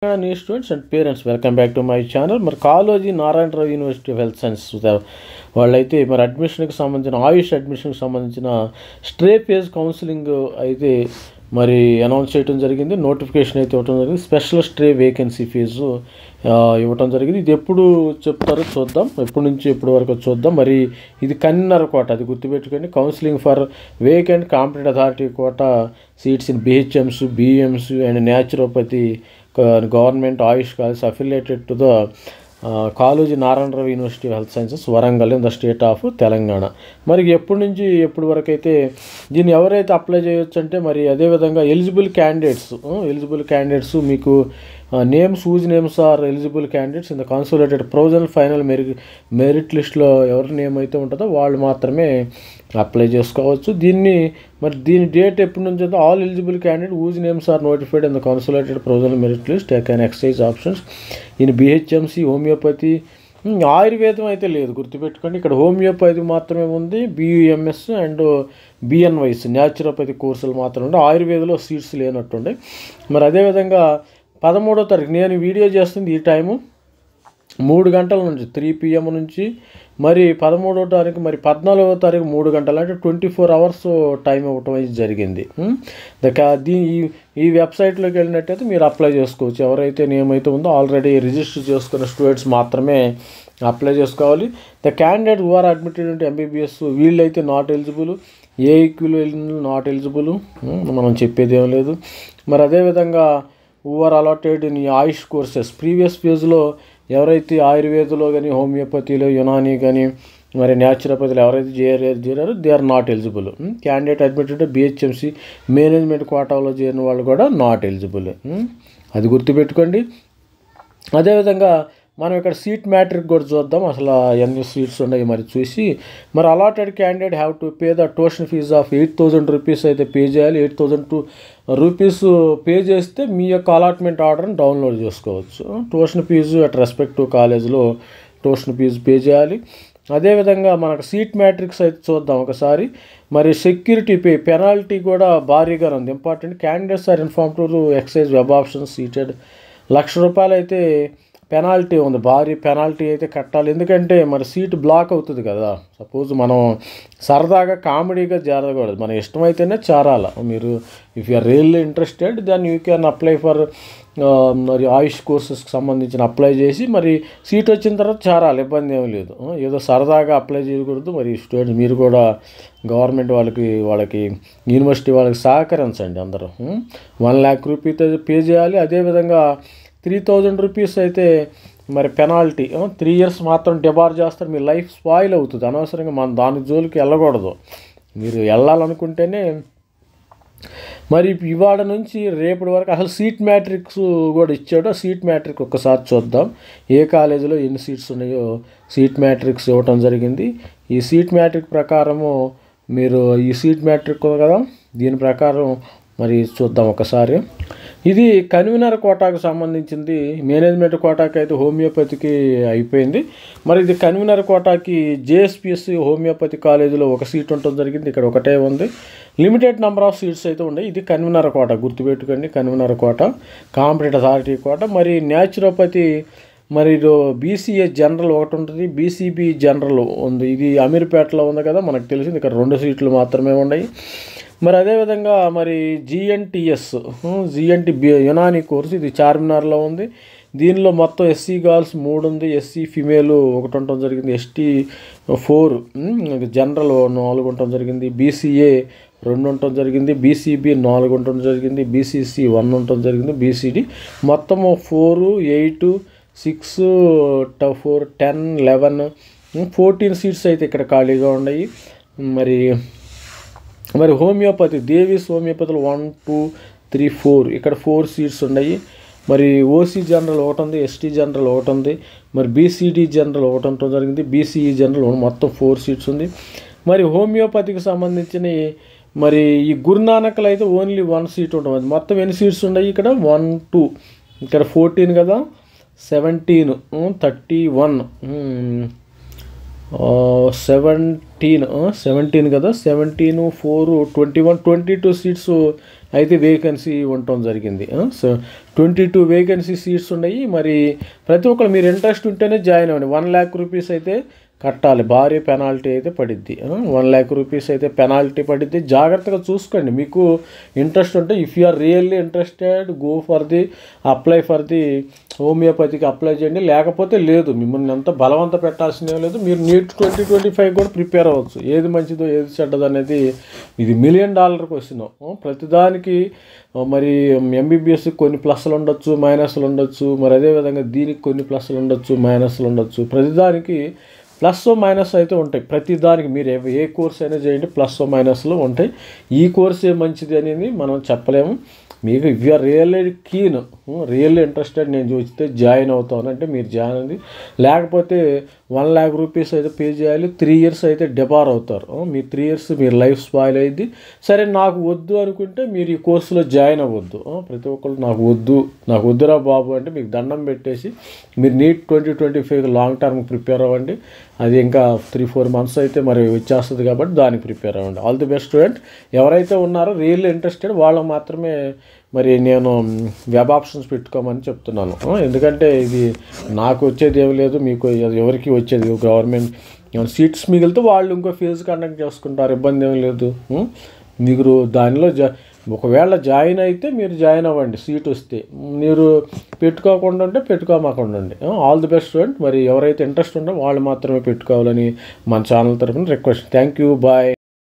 New students and parents, welcome back to my channel. మరి Kaloji Narayana Rao university of health science వాళ్ళైతే మరి అడ్మిషన్కి సంబంధించిన ఆయుష్ అడ్మిషన్కి సంబంధించిన స్ట్రే ఫేజ్ కౌన్సిలింగ్ అయితే మరి అనౌన్స్ చేయడం జరిగింది. నోటిఫికేషన్ అయితే ఇవ్వడం జరిగింది. స్పెషల్ స్ట్రే వేకెన్సీ ఫీజు ఇవ్వడం జరిగింది. ఇది ఎప్పుడు చెప్తారో చూద్దాం, ఎప్పటి నుంచి ఎప్పటి వరకు చూద్దాం. మరి ఇది కన్నర కోట, అది గుర్తుపెట్టుకోండి. Counselling for vacant competent authority quota seats in BHMS, BUMS and naturopathy government AYUSH college affiliated to the Kaloji Narayana Rao university of health sciences Warangal in the state of Telangana. మరి ఎప్పటి నుంచి ఎప్పటి వరకు అయితే దీన్ని ఎవరైతే అప్లై చేయొచ్చు అంటే మరి అదేవిధంగా ఎలిజిబుల్ క్యాండిడేట్స్ మీకు names are eligible candidates in the consolidated provisional final merit లిస్ట్లో ఎవరి నేమ్ అయితే ఉంటుందో వాళ్ళు మాత్రమే అప్లై చేసుకోవచ్చు. దీని డేట్ ఎప్పటి నుంచి అయితే all eligible candidate whose names are notified in the consolidated provisional merit list can exercise options in BHMC, homeopathy, ఆయుర్వేదం అయితే లేదు గుర్తుపెట్టుకోండి. ఇక్కడ హోమియోపతి మాత్రమే ఉంది, బియుఎంఎస్ అండ్ బిఎన్వైస్ న్యాచురోపతి కోర్సులు మాత్రమే ఉండే, ఆయుర్వేదంలో సీట్స్ లేనట్టుండే. మరి అదేవిధంగా 13వ తారీఖు నేను వీడియో చేస్తుంది ఈ టైము 3 గంటల నుంచి 3 PM నుంచి మరి 13వ తారీఖు మరి 14వ తారీఖు 3 గంటలు అంటే 24 hours టైం ఇవ్వటం అయితే జరిగింది. ఈ వెబ్సైట్లోకి వెళ్ళినట్టయితే మీరు అప్లై చేసుకోవచ్చు. ఎవరైతే నేమ్ అయితే ఉందో ఆల్రెడీ రిజిస్టర్ చేసుకున్న స్టూడెంట్స్ మాత్రమే అప్లై చేసుకోవాలి. The candidate who are admitted into MBBS వీళ్ళైతే నాట్ ఎలిజిబుల్, ఏఈక్యూలు నాట్ ఎలిజిబుల్, మనం చెప్పేది ఏం లేదు. మరి అదేవిధంగా who are allotted in AYUSH courses previous ఫేజ్లో ఎవరైతే ఆయుర్వేదలో కానీ, హోమియోపతిలో, యునానీ కానీ, మరి న్యాచురోపతిలో ఎవరైతే చేరారో they are not eligible. Candidate admitted BHMS management కోటాలో చేరిన వాళ్ళు కూడా నాట్ ఎలిజిబుల్, అది గుర్తుపెట్టుకోండి. అదేవిధంగా మనం ఇక్కడ సీట్ మ్యాట్రిక్ కూడా చూద్దాం, అసలు ఎన్ని సీట్స్ ఉన్నాయి మరి చూసి. మరి allotted candidate have to pay the tuition fee of 8,000 rupees అయితే పే చేయాలి. 8,002 రూపీస్ పే చేస్తే మీ యొక్క అలాట్మెంట్ ఆర్డర్ని డౌన్లోడ్ చేసుకోవచ్చు. ట్యూషన్ ఫీజు అట్ రెస్పెక్టివ్ కాలేజ్లో ట్యూషన్ ఫీజు పే చేయాలి. అదేవిధంగా మనకు సీట్ మ్యాట్రిక్స్ అయితే చూద్దాం ఒకసారి. మరి సెక్యూరిటీ పెనాల్టీ కూడా భారీగా ఉంది, important. Candidates are inform to exercise web options seated ₹1,00,000 అయితే పెనాల్టీ ఉంది, భారీ పెనాల్టీ అయితే కట్టాలి. ఎందుకంటే మరి సీట్ బ్లాక్ అవుతుంది కదా. సపోజ్ మనం సరదాగా కామెడీగా చేరకూడదు, మన ఇష్టమైతేనే చేరాలి. మీరు if you are really interested then you can apply for మరి ఆయుష్ కోర్సెస్కి సంబంధించిన అప్లై చేసి మరి సీట్ వచ్చిన తర్వాత చేరాలి, ఇబ్బంది ఏమీ లేదు. ఏదో సరదాగా అప్లై చేయకూడదు. మరి స్టూడెంట్స్ మీరు కూడా గవర్నమెంట్ వాళ్ళకి యూనివర్సిటీ వాళ్ళకి సహకరించండి. అందరూ 1,00,000 రూపీస్ పే చేయాలి. అదేవిధంగా 3,000 రూపీస్ అయితే మరి పెనాల్టీ, 3 years మాత్రం డిబార్ చేస్తారు. మీ లైఫ్ స్పాయిల్ అవుతుంది. అనవసరంగా మనం దాని జోలికి వెళ్ళకూడదు. మీరు వెళ్ళాలనుకుంటేనే మరి ఇవాళ నుంచి రేపటి వరకు అసలు సీట్ మ్యాట్రిక్స్ కూడా ఇచ్చాడు. ఆ సీట్ మ్యాట్రిక్ ఒక్కసారి చూద్దాం, ఏ కాలేజీలో ఎన్ని సీట్స్ ఉన్నాయో సీట్ మ్యాట్రిక్స్ ఇవ్వటం జరిగింది. ఈ సీట్ మ్యాట్రిక్ ప్రకారము మీరు ఈ సీట్ మ్యాట్రిక్ కదా, దీని ప్రకారం మరి చూద్దాం ఒకసారి. ఇది కన్వీనర్ కోటాకు సంబంధించింది. మేనేజ్మెంట్ కోటాకి అయితే హోమియోపతికి అయిపోయింది. మరి ఇది కన్వీనర్ కోటాకి జేఎస్పిఎస్సి హోమియోపతి కాలేజీలో ఒక సీట్ ఉండటం జరిగింది, ఇక్కడ ఒకటే ఉంది. లిమిటెడ్ నెంబర్ ఆఫ్ సీట్స్ అయితే ఉన్నాయి. ఇది కన్వీనర్ కోట గుర్తుపెట్టుకోండి, కన్వీనర్ కోట, కాంపిటెంట్ అథారిటీ కోట. మరి న్యాచురోపతి మరి బీసీఏ జనరల్ ఒకటి ఉంటుంది, బీసీబీ జనరల్ ఉంది. ఇది అమీర్పేటలో ఉంది కదా, మనకు తెలిసింది. ఇక్కడ 2 సీట్లు మాత్రమే ఉన్నాయి. మరి అదేవిధంగా మరి జిఎన్టీ యునానీ కోర్సు ఇది చార్మినార్లో ఉంది. దీనిలో మొత్తం ఎస్సీ గర్ల్స్ 3 ఉంది, ఎస్సీ ఫిమేల్ 1 ఉండటం జరిగింది, ఎస్టీ 4, జనరల్ 4 ఉండటం జరిగింది, బీసీఏ 2 ఉండటం జరిగింది, బీసీబీ 4 ఉండటం జరిగింది, బీసీసీ 1 ఉండటం జరిగింది, బీసీడీ మొత్తము 4, 8, 6, 4, 10, 11, 14 సీట్స్ అయితే ఇక్కడ ఖాళీగా ఉన్నాయి. మరి హోమియోపతి దేవీస్ హోమియోపతిలో 1, 2, 3, 4 ఇక్కడ 4 సీట్స్ ఉన్నాయి. మరి ఓసీ జనరల్ ఒకటి ఉంది, ఎస్టీ జనరల్ ఒకటి ఉంది, మరి బీసీడీ జనరల్ ఒకటి ఉండటం జరిగింది, బీసీఈ జనరల్ మొత్తం 4 సీట్స్ ఉంది. మరి హోమియోపతికి సంబంధించిన మరి ఈ గురునానక్లో అయితే ఓన్లీ 1 సీట్ ఉంటుంది. మొత్తం ఎన్ని సీట్స్ ఉన్నాయి ఇక్కడ 1, 2 ఇక్కడ 14 కదా, 17, 31, 17 కదా, 17 4 21 22 సీట్స్ అయితే వేకెన్సీ ఉండటం జరిగింది. సో 22 వేకెన్సీ సీట్స్ ఉన్నాయి. మరి ప్రతి ఒక్కరు మీరు ఇంట్రెస్ట్ ఉంటేనే జాయిన్ అవ్వండి. 1 lakh రూపీస్ అయితే కట్టాలి, భారీ పెనాల్టీ అయితే పడిద్ది. 1 lakh రూపీస్ అయితే పెనాల్టీ పడిద్ది. జాగ్రత్తగా చూసుకోండి. మీకు ఇంట్రెస్ట్ ఉంటే if you are really interested go for the apply for the హోమియోపతికి అప్లై చేయండి. లేకపోతే లేదు, మిమ్మల్ని ఎంత బలవంత పెట్టాల్సిన లేదు. మీరు నీట్ 2025 కూడా ప్రిపేర్ అవ్వచ్చు. ఏది మంచిదో ఏది చెడ్డదో అనేది ఇది $1 million క్వశ్చన్. ప్రతిదానికి మరి ఎంబీబీఎస్ కొన్ని ప్లస్లు ఉండొచ్చు, మైనస్లు ఉండొచ్చు. మరి అదేవిధంగా దీనికి కొన్ని ప్లస్లు ఉండొచ్చు, మైనస్లు ఉండొచ్చు. ప్రతిదానికి ప్లస్ మైనస్ అయితే ఉంటాయి. ప్రతి దానికి మీరు ఏ కోర్స్ అయినా చేయండి, ప్లస్ మైనస్లు ఉంటాయి. ఈ కోర్సే మంచిది అనేది మనం చెప్పలేము. మీకు if you are really keen, really interested, నేను చూస్తే జాయిన్ అవుతాను అంటే మీరు జాయిన్ అయింది. లేకపోతే 1 lakh రూపీస్ అయితే పే చేయాలి. 3 years అయితే డిబార్ అవుతారు. మీ 3 years మీరు లైఫ్ స్పాయిల్ అయ్యింది. సరే నాకు వద్దు అనుకుంటే మీరు ఈ కోర్సులో జాయిన్ అవ్వద్దు. ప్రతి ఒక్కరు నాకు వద్దురా బాబు అంటే మీకు దండం పెట్టేసి మీరు నీట్ 2025 లాంగ్ టర్మ్ ప్రిపేర్ అవ్వండి. అది ఇంకా 3-4 months అయితే మరి వచ్చేస్తుంది కాబట్టి దానికి ప్రిపేర్ అవ్వండి. All the best student. ఎవరైతే ఉన్నారో రియల్లీ ఇంట్రెస్టెడ్ వాళ్ళకి మాత్రమే మరి నేను వెబ్ ఆప్షన్స్ పెట్టుకోమని చెప్తున్నాను. ఎందుకంటే ఇది నాకు వచ్చేది ఏమి లేదు, మీకు ఎవరికి వచ్చేది గవర్నమెంట్ సీట్స్ మిగిలితే వాళ్ళు ఇంకో ఫీజు కండక్ట్ చేసుకుంటారు, ఇబ్బంది ఏమి లేదు. మీరు దానిలో ఒకవేళ జాయిన్ అయితే మీరు జాయిన్ అవ్వండి. సీట్ వస్తే మీరు పెట్టుకోకుండా ఉంటే పెట్టుకోమాకుండా ఉండండి. All the best student. మరి ఎవరైతే ఇంట్రెస్ట్ ఉందో వాళ్ళు మాత్రమే పెట్టుకోవాలని మన ఛానల్ తరఫున రిక్వెస్ట్. Thank you, bye.